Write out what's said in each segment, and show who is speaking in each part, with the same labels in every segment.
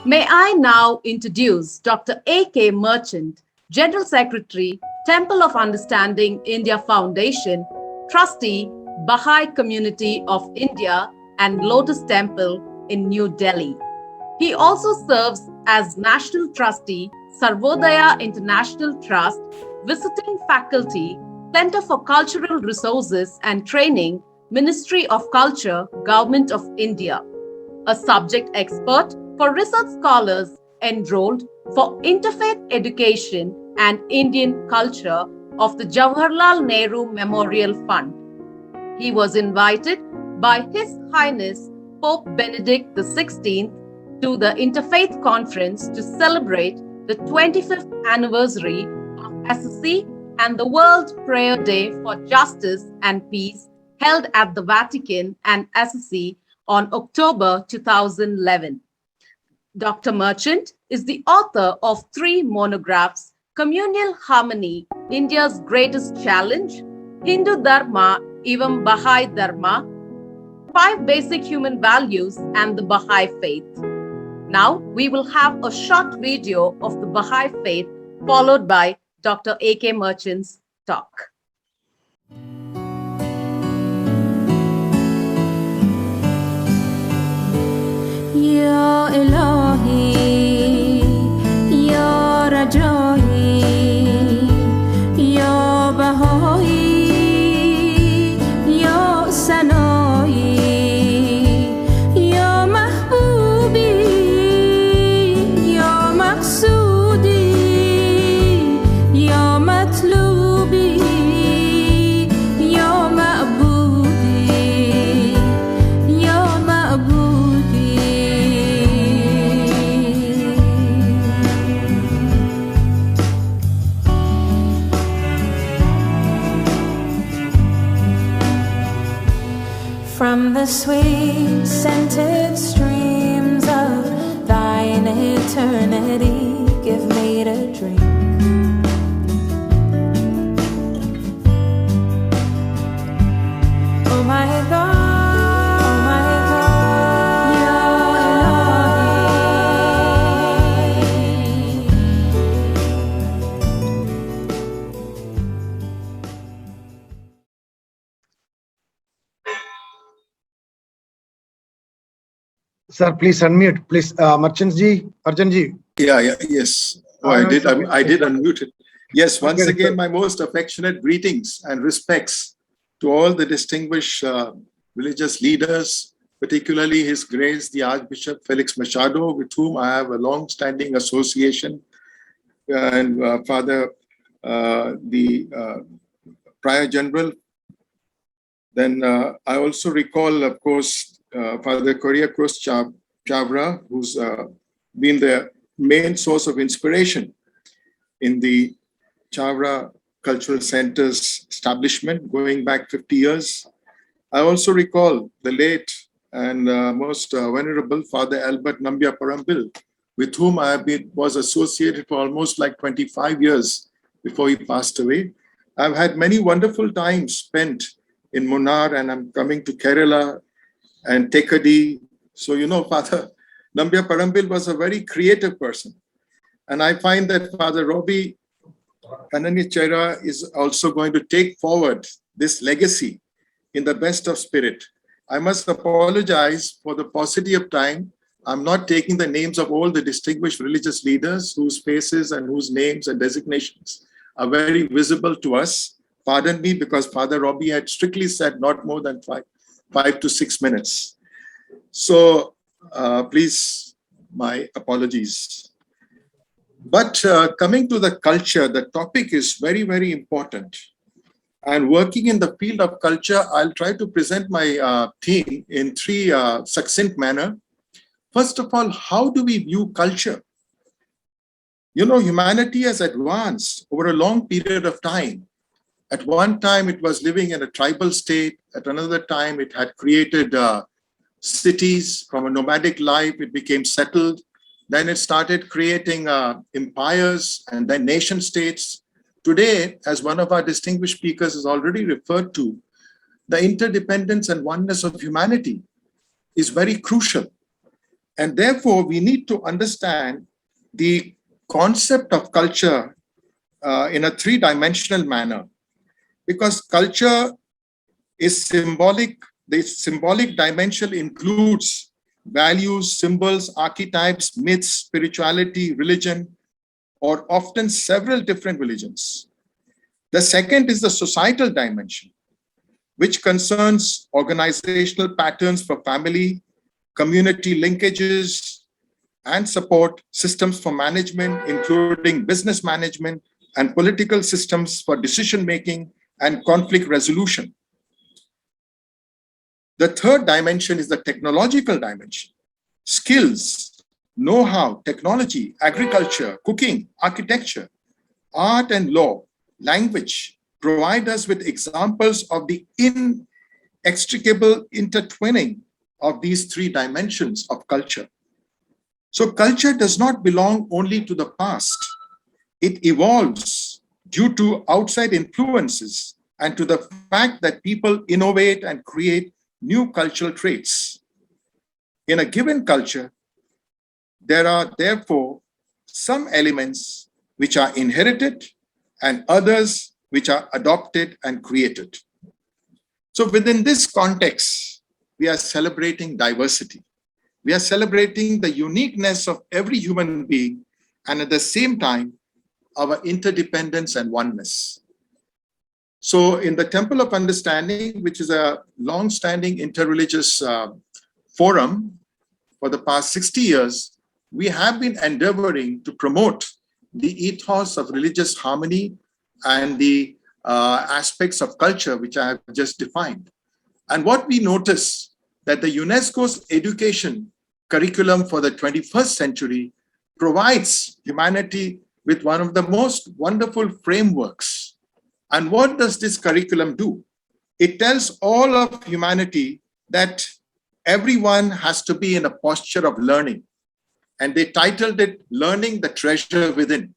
Speaker 1: May I now introduce Dr. A.K. Merchant, General Secretary, Temple of Understanding India Foundation, Trustee, Baha'i Community of India and Lotus Temple in New Delhi. He also serves as National Trustee, Sarvodaya International Trust, Visiting Faculty, Center for Cultural Resources and Training, Ministry of Culture, Government of India. A subject expert for research scholars enrolled for interfaith education and Indian culture of the Jawaharlal Nehru Memorial Fund. He was invited by His Highness Pope Benedict XVI to the Interfaith Conference to celebrate the 25th anniversary of Assisi and the World Prayer Day for Justice and Peace held at the Vatican and Assisi on October 2011. Dr. Merchant is the author of 3 monographs: Communal Harmony, India's Greatest Challenge, Hindu Dharma, Evam Baha'i Dharma, 5 Basic Human Values and the Baha'i Faith. Now we will have a short video of the Baha'i Faith followed by Dr. A.K. Merchant's talk.
Speaker 2: Ya Ilahi, Ya Raja'i, Ya Baha'i, Ya Sana'i, Ya Mahbubi, Ya Maqsoodi, Ya Matlubi, Ya Ma'budi, Ya Ma'budi. From the sweet scented streams of thine eternity, give me to drink. Oh my God, oh my God, Ya
Speaker 3: Sir, please unmute. Please, Merchant ji, Arjun ji.
Speaker 4: Yes. Oh, I did unmute it. Yes, once again, my most affectionate greetings and respects to all the distinguished religious leaders, particularly His Grace, the Archbishop Felix Machado, with whom I have a long-standing association, and Father, the Prior General. Then I also recall, of course, Father Kuriakos Chavra, who's been the main source of inspiration in the Chavra Cultural Center's establishment going back 50 years. I also recall the late and most venerable Father Albert Nambia Parambil, with whom I was associated for almost like 25 years before he passed away. I've had many wonderful times spent in Munnar, and I'm coming to Kerala and Tekadi. So, you know, Father Nambia Parambil was a very creative person. And I find that Father Robbie Kananichera is also going to take forward this legacy in the best of spirit. I must apologize for the paucity of time. I'm not taking the names of all the distinguished religious leaders whose faces and whose names and designations are very visible to us. Pardon me, because Father Robbie had strictly said not more than 5 to 6 minutes. So please, my apologies. But coming to the culture, the topic is very, very important. And working in the field of culture, I'll try to present my theme in 3 succinct manner. First of all, how do we view culture? You know, humanity has advanced over a long period of time. At one time, it was living in a tribal state. At another time, it had created cities. From a nomadic life, it became settled. Then it started creating empires and then nation states. Today, as one of our distinguished speakers has already referred to, the interdependence and oneness of humanity is very crucial. And therefore, we need to understand the concept of culture in a three-dimensional manner, because culture is symbolic. The symbolic dimension includes values, symbols, archetypes, myths, spirituality, religion, or often several different religions. The second is the societal dimension, which concerns organizational patterns for family, community linkages, and support systems for management, including business management and political systems for decision-making and conflict resolution. The third dimension is the technological dimension. Skills, know-how, technology, agriculture, cooking, architecture, art and law, language provide us with examples of the inextricable intertwining of these three dimensions of culture. So culture does not belong only to the past. It evolves due to outside influences and to the fact that people innovate and create new cultural traits. In a given culture, there are therefore some elements which are inherited and others which are adopted and created. So within this context, we are celebrating diversity. We are celebrating the uniqueness of every human being, and at the same time, our interdependence and oneness. So in the Temple of Understanding, which is a long-standing interreligious forum for the past 60 years, we have been endeavoring to promote the ethos of religious harmony and the aspects of culture, which I have just defined. And what we notice that the UNESCO's education curriculum for the 21st century provides humanity with one of the most wonderful frameworks. And what does this curriculum do? It tells all of humanity that everyone has to be in a posture of learning. And they titled it, Learning the Treasure Within.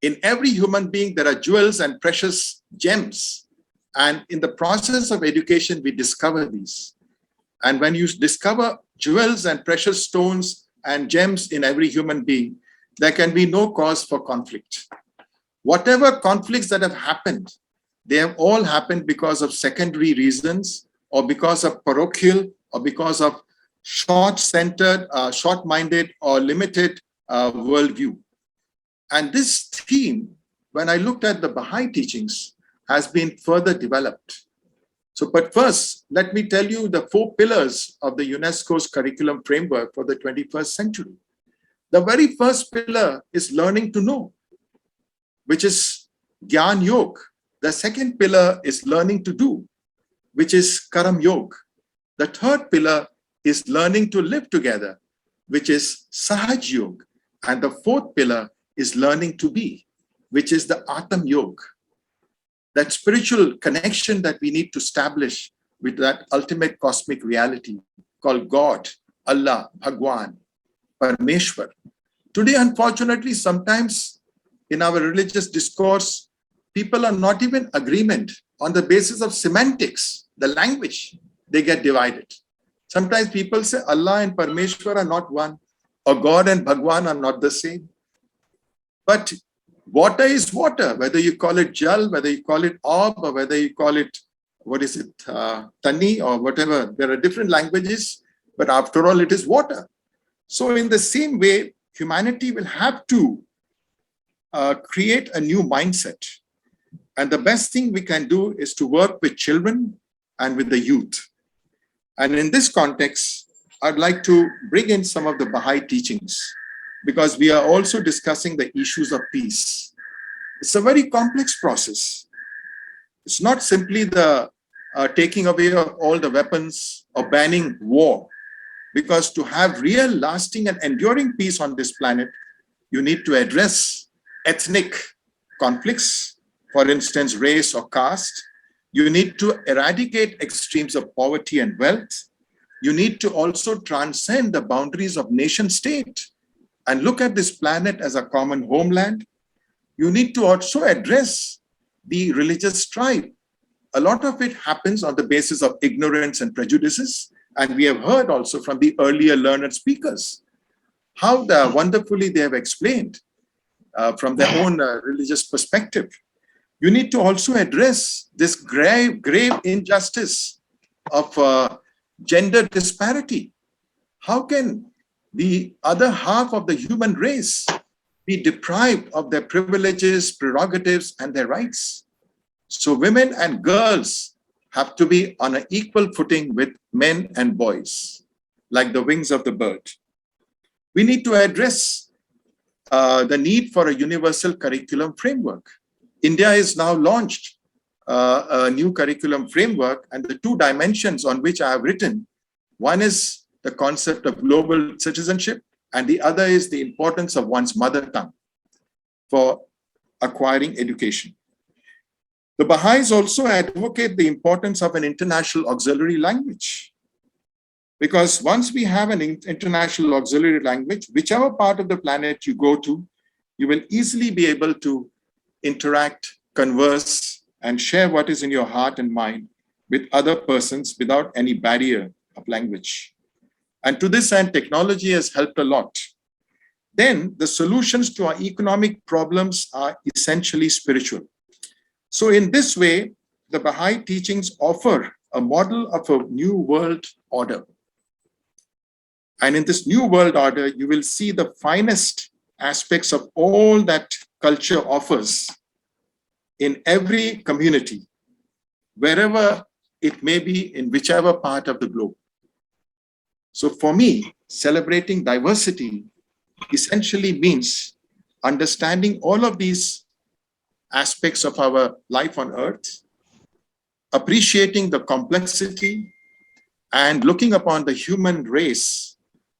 Speaker 4: In every human being, there are jewels and precious gems. And in the process of education, we discover these. And when you discover jewels and precious stones and gems in every human being, there can be no cause for conflict. Whatever conflicts that have happened, they have all happened because of secondary reasons, or because of parochial, or because of short-centered, short-minded, or limited worldview. And this theme, when I looked at the Baha'i teachings, has been further developed. So, but first, let me tell you the 4 pillars of the UNESCO's curriculum framework for the 21st century. The very first pillar is learning to know, which is Gyan Yog. The second pillar is learning to do, which is Karam Yog. The third pillar is learning to live together, which is Sahaj Yog. And the fourth pillar is learning to be, which is the Atam Yog. That spiritual connection that we need to establish with that ultimate cosmic reality called God, Allah, Bhagwan, Parmeshwar. Today, unfortunately, sometimes in our religious discourse, people are not even in agreement on the basis of semantics, the language. They get divided. Sometimes people say Allah and Parmeshwar are not one, or God and Bhagwan are not the same. But water is water, whether you call it Jal, whether you call it Ab, or whether you call it, Tani, or whatever. There are different languages, but after all, it is water. So in the same way, humanity will have to create a new mindset. And the best thing we can do is to work with children and with the youth. And in this context, I'd like to bring in some of the Baha'i teachings, because we are also discussing the issues of peace. It's a very complex process. It's not simply the taking away of all the weapons or banning war, because to have real, lasting and enduring peace on this planet, you need to address ethnic conflicts, for instance, race or caste. You need to eradicate extremes of poverty and wealth. You need to also transcend the boundaries of nation state and look at this planet as a common homeland. You need to also address the religious strife. A lot of it happens on the basis of ignorance and prejudices, And we have heard also from the earlier learned speakers how wonderfully they have explained from their own religious perspective. You need to also address this grave injustice of gender disparity. How can the other half of the human race be deprived of their privileges, prerogatives, and their rights? So women and girls have to be on an equal footing with men and boys, like the wings of the bird. We need to address the need for a universal curriculum framework. India has now launched a new curriculum framework, and the two dimensions on which I have written, one is the concept of global citizenship, and the other is the importance of one's mother tongue for acquiring education. The Baha'is also advocate the importance of an international auxiliary language. Because once we have an international auxiliary language, whichever part of the planet you go to, you will easily be able to interact, converse, and share what is in your heart and mind with other persons without any barrier of language. And to this end, technology has helped a lot. Then the solutions to our economic problems are essentially spiritual. So in this way, the Baha'i teachings offer a model of a new world order. And in this new world order, you will see the finest aspects of all that culture offers in every community, wherever it may be, in whichever part of the globe. So for me, celebrating diversity essentially means understanding all of these aspects of our life on earth, appreciating the complexity, and looking upon the human race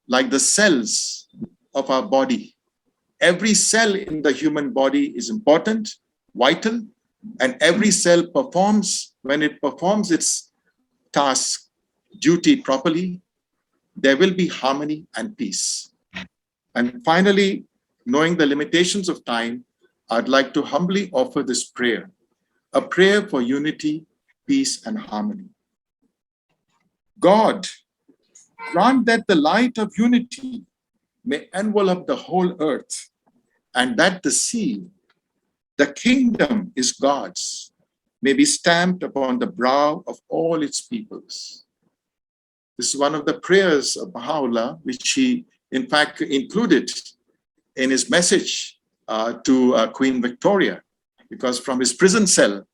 Speaker 4: like the cells of our body. Every cell in the human body is important, vital, and every cell performs, when it performs its task, duty properly, there will be harmony and peace. And finally, knowing the limitations of time, I'd like to humbly offer this prayer, a prayer for unity, peace, and harmony. God, grant that the light of unity may envelop the whole earth, and that the seal, the kingdom is God's, may be stamped upon the brow of all its peoples. This is one of the prayers of Baha'u'llah, which he, in fact, included in his message to Queen Victoria, because from his prison cell,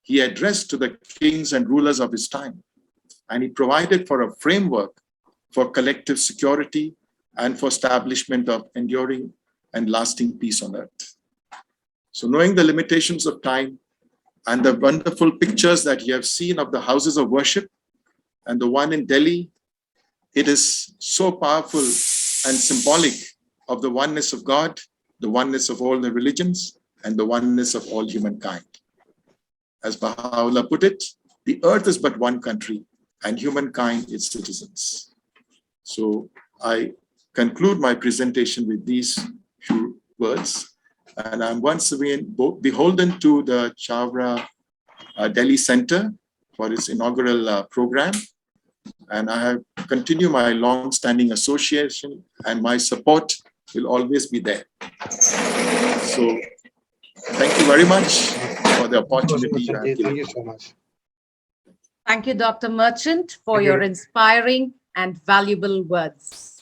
Speaker 4: he addressed to the kings and rulers of his time, and he provided for a framework for collective security and for establishment of enduring and lasting peace on earth. So knowing the limitations of time and the wonderful pictures that you have seen of the houses of worship and the one in Delhi, it is so powerful and symbolic of the oneness of God, the oneness of all the religions, and the oneness of all humankind. As Baha'u'llah put it, the earth is but one country and humankind its citizens. So I conclude my presentation with these few words. And I'm once again beholden to the Chawra Delhi Center for its inaugural program. And I have continued my long-standing association, and my support will always be there. So thank you very much for the opportunity.
Speaker 3: Thank you so much.
Speaker 1: Thank you, Dr. Merchant, for
Speaker 3: Thank you.
Speaker 1: your inspiring and valuable words.